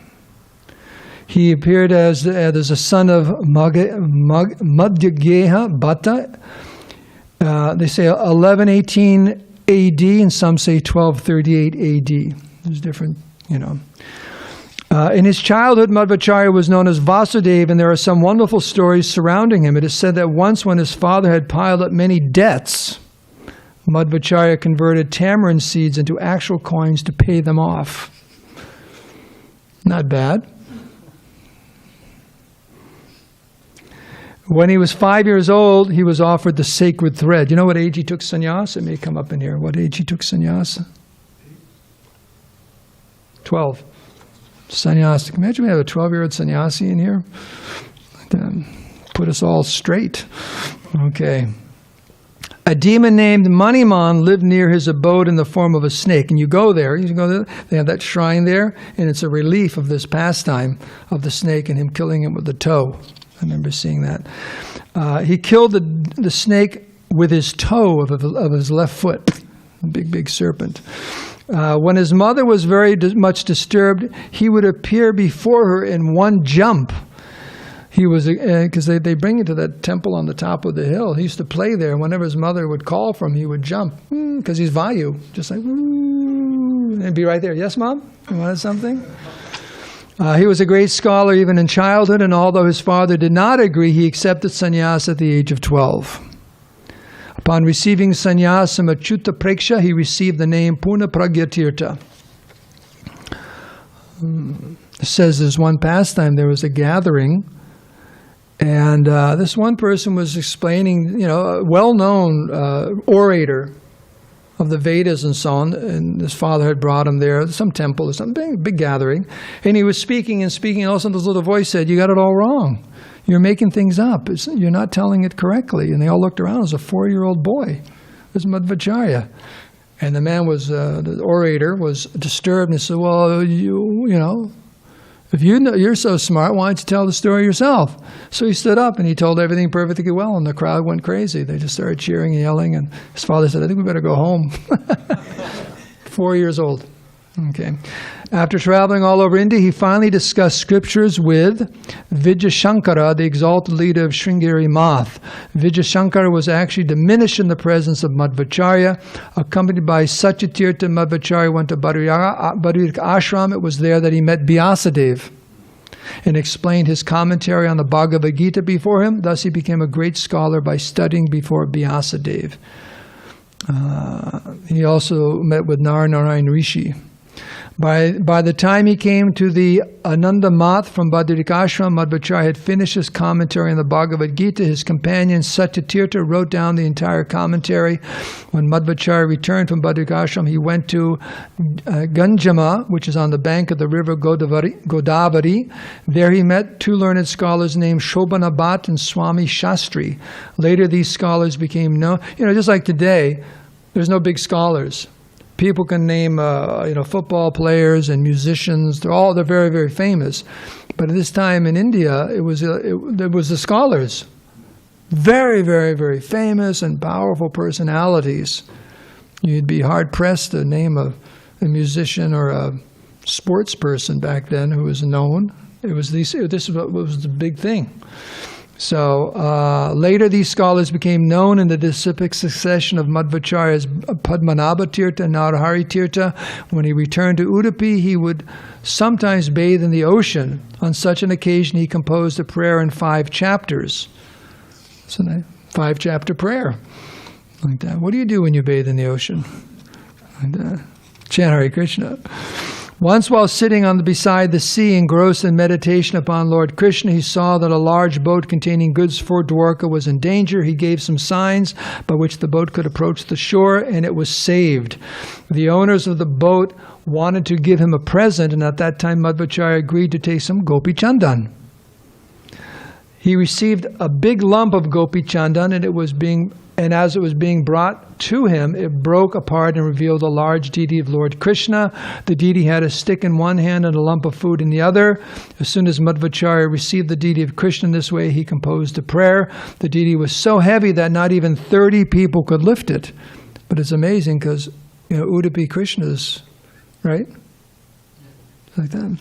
He appeared as a son of Madhyageha Bhatta. They say 1118 AD, and some say 1238 AD. There's different, in his childhood, Madhvacharya was known as Vasudeva, and there are some wonderful stories surrounding him. It is said that once when his father had piled up many debts, Madhvacharya converted tamarind seeds into actual coins to pay them off. Not bad. When he was 5 years old, he was offered the sacred thread. You know what age he took sannyasa? It may come up in here. What age he took sannyasa? 12. Sannyasa. Imagine we have a 12-year-old sannyasi in here. Put us all straight. Okay. A demon named Maniman lived near his abode in the form of a snake. And you go there, they have that shrine there, and it's a relief of this pastime of the snake and him killing him with the toe. I remember seeing that. He killed the snake with his toe of his left foot, a big serpent. When his mother was very much disturbed, he would appear before her in one jump. He was, because they bring him to that temple on the top of the hill. He used to play there. Whenever his mother would call for him, he would jump, because he's Vayu, just like, and be right there. Yes, Mom? You wanted something? He was a great scholar even in childhood, and although his father did not agree, he accepted sannyas at the age of 12. Upon receiving sannyas from Achyuta Preksha, he received the name Puna Pragyatirtha. It says there's one pastime, there was a gathering, and this one person was explaining, a well-known orator of the Vedas and so on, and his father had brought him there, some temple or something, big gathering, and he was speaking, and all of a sudden this little voice said, "You got it all wrong. You're making things up. You're not telling it correctly." And they all looked around. It was a 4-year-old boy. It was Madhvacharya. And the man was, the orator was disturbed and said, "Well, if you're so smart, why don't you tell the story yourself?" So he stood up and he told everything perfectly well, and the crowd went crazy. They just started cheering and yelling, and his father said, "I think we better go home." 4 years old. Okay. After traveling all over India, he finally discussed scriptures with Vijayotsava, the exalted leader of Sringeri Math. Vijayotsava was actually diminished in the presence of Madhvacharya. Accompanied by Satyatirtha, Madhvacharya went to Badrika Ashram. It was there that he met Vyasadeva and explained his commentary on the Bhagavad Gita before him. Thus he became a great scholar by studying before Vyasadeva. He also met with Narayan Rishi. By the time he came to the Ananda Math from Badrikashram, Madhvacharya had finished his commentary on the Bhagavad Gita. His companion Satyatirtha wrote down the entire commentary. When Madhvacharya returned from Badrikashram, he went to Ganjama, which is on the bank of the river Godavari. There he met two learned scholars named Shobhana Bhatt and Swami Shastri. Later these scholars became known. Just like today, there's no big scholars. People can name, football players and musicians. They're very, very famous. But at this time in India, there was the scholars, very, very, very famous and powerful personalities. You'd be hard pressed to name a musician or a sports person back then who was known. This is what was the big thing. So later these scholars became known in the disciplic succession of Madhvacharya's Padmanabha Tirtha and Narahari Tirtha. When he returned to Udupi, he would sometimes bathe in the ocean. On such an occasion, he composed a prayer in 5 chapters. It's a 5-chapter prayer. Like that. What do you do when you bathe in the ocean? Like that. Chant Hare Krishna. Once while sitting beside the sea, engrossed in meditation upon Lord Krishna, he saw that a large boat containing goods for Dwarka was in danger. He gave some signs by which the boat could approach the shore, and it was saved. The owners of the boat wanted to give him a present, and at that time Madhvacharya agreed to take some Gopi Chandan. He received a big lump of Gopi Chandan, and as it was being brought to him, it broke apart and revealed a large deity of Lord Krishna. The deity had a stick in one hand and a lump of food in the other. As soon as Madhvacharya received the deity of Krishna in this way, he composed a prayer. The deity was so heavy that not even 30 people could lift it. But it's amazing because, Udupi Krishna's, right? Like that.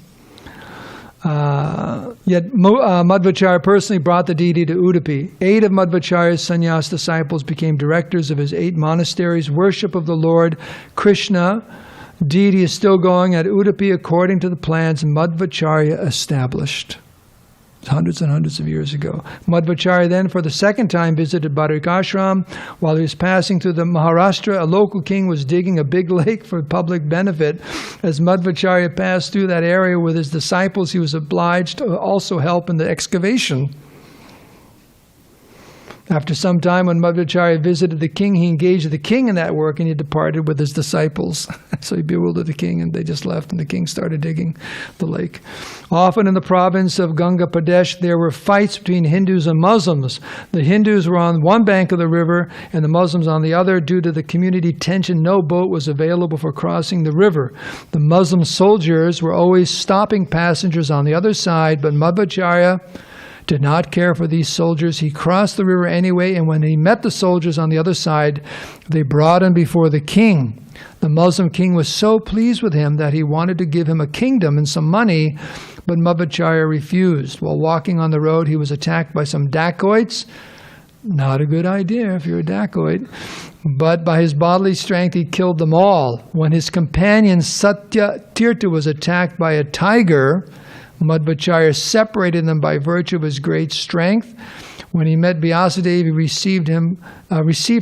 Yet Madhvacharya personally brought the deity to Udupi. 8 of Madhvacharya's sannyas disciples became directors of his 8 monasteries. Worship of the Lord Krishna deity is still going at Udupi according to the plans Madhvacharya established hundreds and hundreds of years ago. Madhvacharya then for the second time visited Badrikashram. While he was passing through the Maharashtra, a local king was digging a big lake for public benefit. As Madhvacharya passed through that area with his disciples, he was obliged to also help in the excavation. After some time, when Madhvacharya visited the king, he engaged the king in that work, and he departed with his disciples. So he bewildered the king, and they just left, and the king started digging the lake. Often in the province of Ganga Pradesh, there were fights between Hindus and Muslims. The Hindus were on one bank of the river, and the Muslims on the other. Due to the community tension, no boat was available for crossing the river. The Muslim soldiers were always stopping passengers on the other side, but Madhvacharya did not care for these soldiers. He crossed the river anyway, and when he met the soldiers on the other side, they brought him before the king. The Muslim king was so pleased with him that he wanted to give him a kingdom and some money, but Madhvacharya refused. While walking on the road, he was attacked by some dacoits. Not a good idea if you're a dacoit. But by his bodily strength, he killed them all. When his companion Satyatirtha was attacked by a tiger, Madhvacharya separated them by virtue of his great strength. When he met Vyasadeva, he received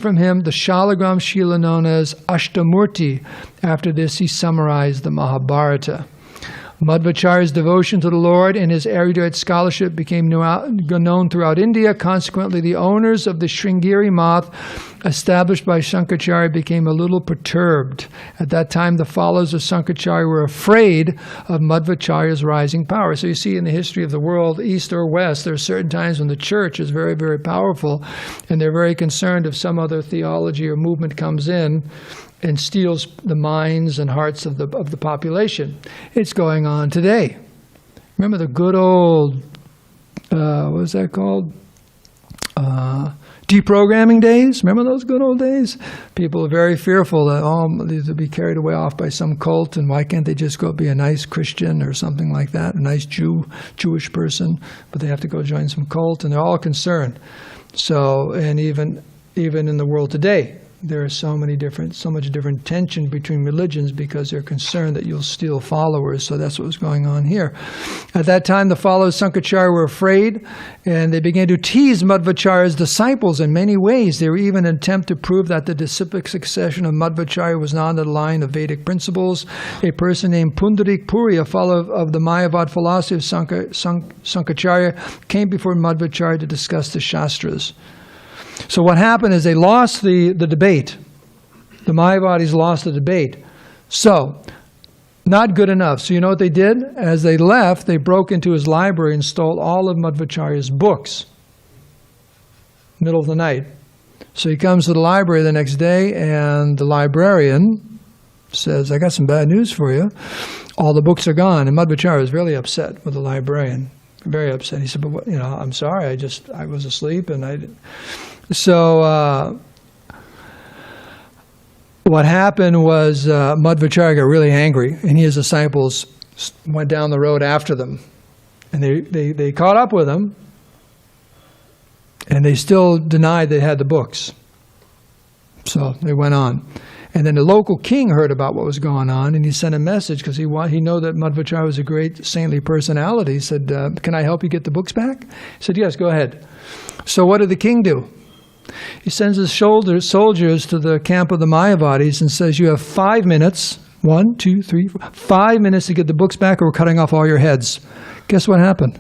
from him the Shalagram Shila known as Ashtamurti. After this, he summarized the Mahabharata. Madhvacharya's devotion to the Lord and his erudite scholarship became known throughout India. Consequently, the owners of the Sringeri Math, established by Shankaracharya, became a little perturbed. At that time, the followers of Shankaracharya were afraid of Madhvacharya's rising power. So you see in the history of the world, east or west, there are certain times when the church is very, very powerful, and they're very concerned if some other theology or movement comes in and steals the minds and hearts of the population. It's going on today. Remember the good old, what was that called? Deprogramming days? Remember those good old days? People are very fearful that these will be carried away off by some cult, and why can't they just go be a nice Christian or something like that, a nice Jewish person, but they have to go join some cult, and they're all concerned. So, and even in the world today, there is so much different tension between religions because they're concerned that you'll steal followers. So that's what was going on here. At that time, the followers of Sankaracharya were afraid, and they began to tease Madhvacharya's disciples in many ways. There were even an attempt to prove that the disciplic succession of Madhvacharya was not in the line of Vedic principles. A person named Pundarik Puri, a follower of the Mayavada philosophy of Sankaracharya, came before Madhvacharya to discuss the Shastras. So what happened is they lost the debate. The Mayavadis lost the debate. So, not good enough. So you know what they did? As they left, they broke into his library and stole all of Madhvacharya's books. Middle of the night. So he comes to the library the next day, and the librarian says, I got some bad news for you. All the books are gone. And Madhvacharya was really upset with the librarian. Very upset. He said, but what, I'm sorry, I was asleep, and I didn't. So what happened was Madhvacharya got really angry, and he and his disciples went down the road after them. And they caught up with them, and they still denied they had the books. So they went on. And then the local king heard about what was going on, and he sent a message because he knew that Madhvacharya was a great saintly personality. He said, can I help you get the books back? He said, yes, go ahead. So what did the king do? He sends his soldiers to the camp of the Mayavadis and says, you have 5 minutes, 1, 2, 3, 4, 5 minutes to get the books back, or we're cutting off all your heads. Guess what happened?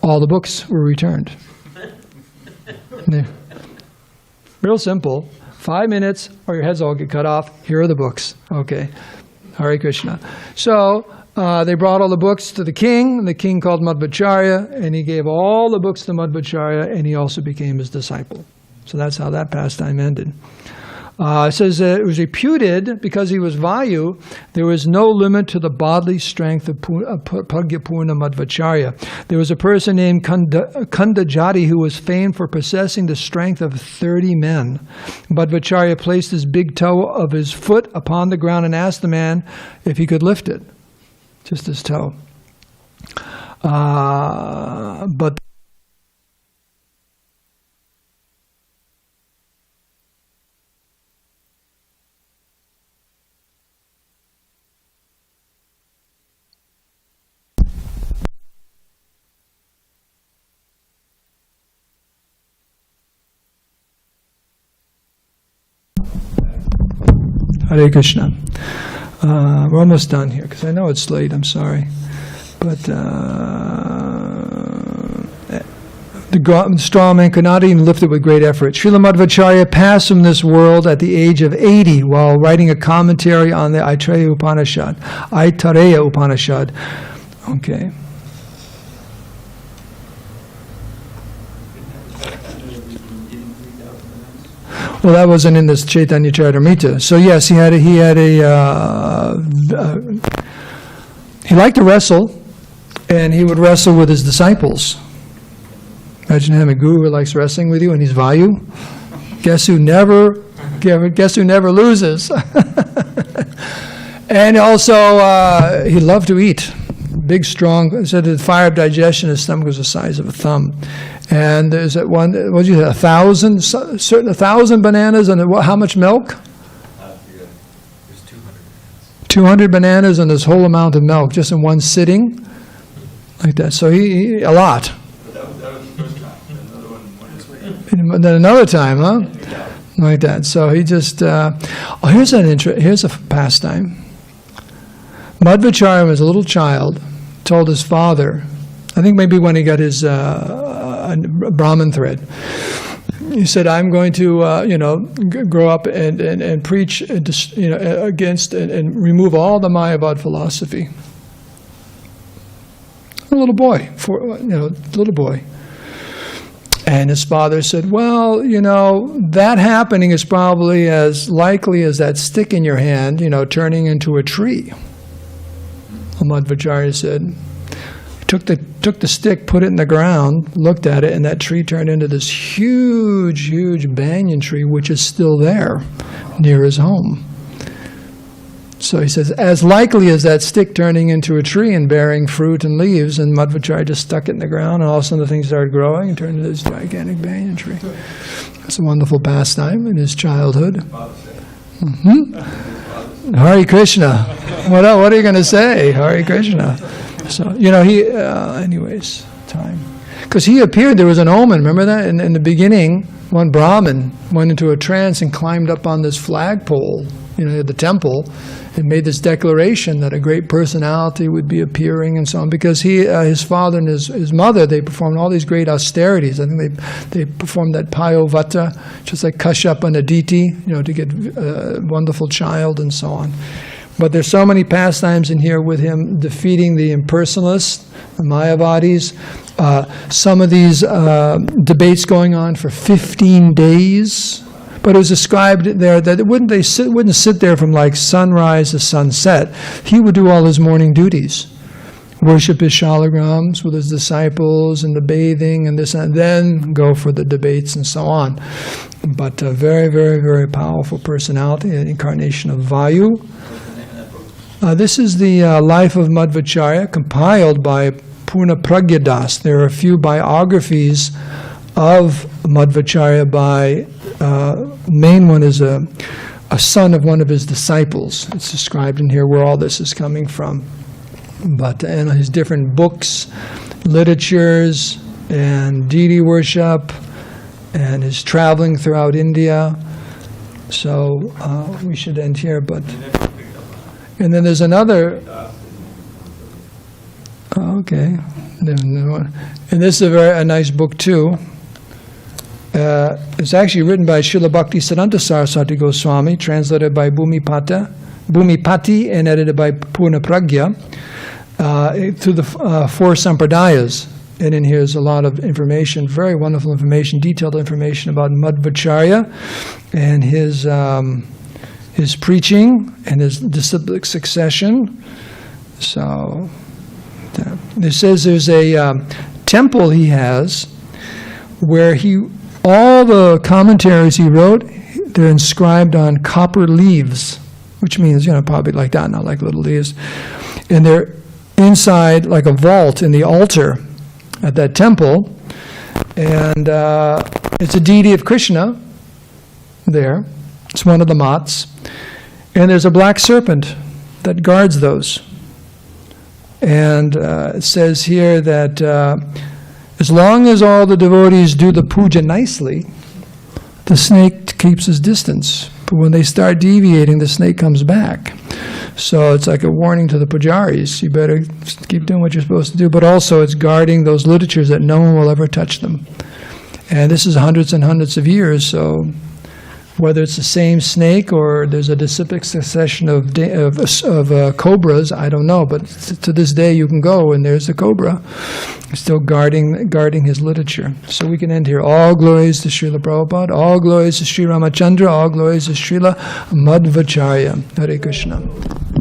All the books were returned. Real simple. 5 minutes, or your heads all get cut off. Here are the books. Okay. Hare Krishna. So they brought all the books to the king, and the king called Madhvacharya, and he gave all the books to Madhvacharya, and he also became his disciple. So that's how that pastime ended. It says it was reputed, because he was Vayu, there was no limit to the bodily strength of Pragyapurna Madhvacharya. There was a person named Kandajati who was famed for possessing the strength of 30 men. Madhvacharya placed his big toe of his foot upon the ground and asked the man if he could lift it. Just his toe. But Hare Krishna. We're almost done here because I know it's late. I'm sorry, but The strong man could not even lift it with great effort. Srila Madhvacharya passed from this world at the age of 80 while writing a commentary on the Aitareya Upanishad. Okay. Well, that wasn't in this Chaitanya Charitamrita. So yes, he liked to wrestle, and he would wrestle with his disciples. Imagine having a guru who likes wrestling with you, and he's Vayu. Guess who never loses? And also, he loved to eat. Big, strong. Said the fire of digestion, his stomach was the size of a thumb. And there's that one. What did you say? 1,000 bananas, and how much milk? There's 200. 200 bananas and this whole amount of milk, just in one sitting, like that. So he a lot. That was the first time. Another one. And then another time, huh? Like that. So he just. Here's a pastime. Madhvacharya was a little child. Told his father, I think maybe when he got his Brahmin thread, he said, "I'm going to, grow up and preach, against and remove all the Mayavada philosophy." A little boy, little boy. And his father said, "Well, that happening is probably as likely as that stick in your hand, turning into a tree." Madhvacharya said, took the stick, put it in the ground, looked at it, and that tree turned into this huge, huge banyan tree, which is still there near his home. So he says, as likely as that stick turning into a tree and bearing fruit and leaves, and Madhvacharya just stuck it in the ground, and all of a sudden the thing started growing and turned into this gigantic banyan tree. It's a wonderful pastime in his childhood. Hare Krishna. What are you going to say? Hare Krishna. So, anyways, time. Because he appeared, there was an omen, remember that? In the beginning, one Brahmin went into a trance and climbed up on this flagpole, at the temple, and made this declaration that a great personality would be appearing and so on. Because his father and his mother, they performed all these great austerities. I think they performed that Payovata, just like Kashyapa and Aditi, to get a wonderful child and so on. But there's so many pastimes in here with him defeating the impersonalists, the Mayavadis. Some of these debates going on for 15 days. But it was described there that wouldn't sit there from like sunrise to sunset. He would do all his morning duties. Worship his shalagrams with his disciples and the bathing and this and then go for the debates and so on. But a very, very, very powerful personality, an incarnation of Vayu. This is the life of Madhvacharya, compiled by Purna Pragya Das. There are a few biographies of Madhvacharya by, main one is a son of one of his disciples. It's described in here where all this is coming from. But and his different books, literatures, and deity worship, and his traveling throughout India. So we should end here, but... And then there's another... Okay. And this is a nice book too. It's actually written by Srila Bhakti Siddhanta Saraswati Goswami, translated by Bhumipati, and edited by Purna Pragya, through the four sampradayas. And in here is a lot of information, very wonderful information, detailed information about Madhvacharya and his preaching and his disciplic succession. So, it says there's a temple he has where all the commentaries he wrote, they're inscribed on copper leaves, which means, probably like that, not like little leaves. And they're inside like a vault in the altar at that temple. And it's a deity of Krishna there. It's one of the mats. And there's a black serpent that guards those. And it says here that as long as all the devotees do the puja nicely, the snake keeps his distance. But when they start deviating, the snake comes back. So it's like a warning to the pujaris. You better keep doing what you're supposed to do. But also it's guarding those literatures that no one will ever touch them. And this is hundreds and hundreds of years, so whether it's the same snake or there's a disciplic succession of cobras, I don't know. But to this day, you can go and there's a cobra, still guarding his literature. So we can end here. All glories to Srila Prabhupada. All glories to Sri Ramachandra. All glories to Srila Madhvacharya. Hare Krishna.